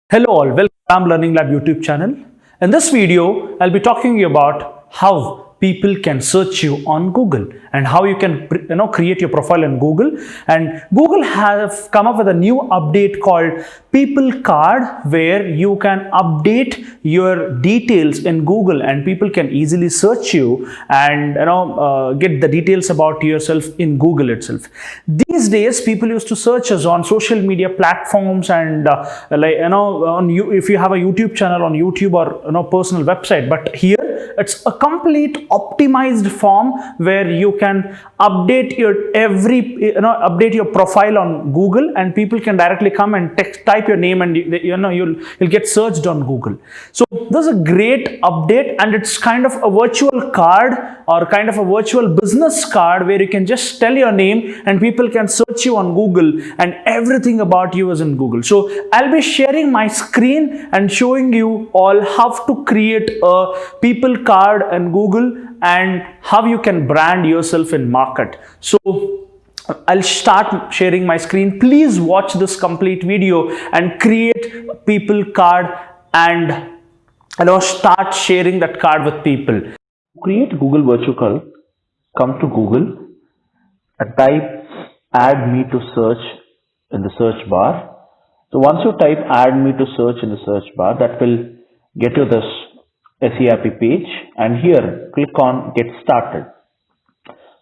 Hello all, welcome to Ram Learning Lab YouTube channel. In this video, I'll be talking about how people can search you on Google and how you can create your profile in Google. And Google have come up with a new update called People Card, where you can update your details in Google and people can easily search you and get the details about yourself in Google itself. These days, people used to search us on social media platforms and if you have a YouTube channel on YouTube or personal website. But here it's a complete optimized form where you can update your update your profile on Google, and people can directly come and type your name, and you'll get searched on Google. So this is a great update, and it's kind of a virtual card or kind of a virtual business card where you can just tell your name and people can search you on Google and everything about you is in Google. So I'll be sharing my screen and showing you all how to create a people card in Google and how you can brand yourself in market. So I'll start sharing my screen. Please watch this complete video and create a people card and start sharing that card with people. Create Google virtual card. Come to Google and type add me to search in the search bar. So once you type add me to search in the search bar, that will get you this SERP page, and here click on get started.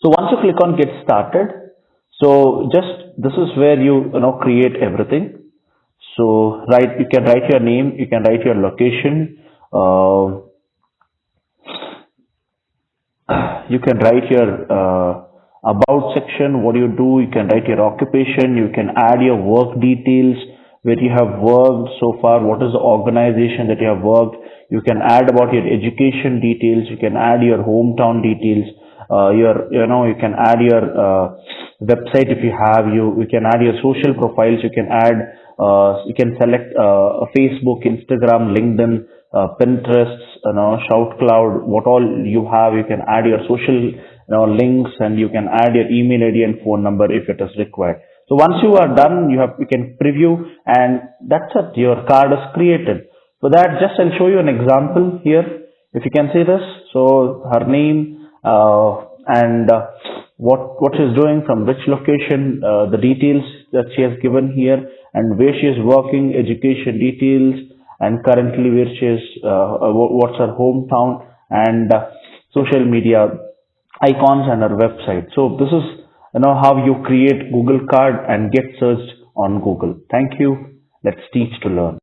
So once you click on get started, so just this is where you create everything. So you can write your name, you can write your location, you can write your about section, what you do, you can write your occupation, you can add your work details, where you have worked so far, what is the organization that you have worked. You can add about your education details, you can add your hometown details, you can add your website if you have, you can add your social profiles, you can add, you can select Facebook, Instagram, LinkedIn, Pinterest, ShoutCloud, what all you have. You can add your social links, and you can add your email ID and phone number if it is required. So once you are done, you can preview, and that's it. Your card is created. For that, just I'll show you an example here. If you can see this, so her name and what she's doing, from which location, the details that she has given here, and where she is working, education details, and currently where she is, what's her hometown, and social media icons and her website. So this is how you create Google card and get searched on Google. Thank you. Let's teach to learn.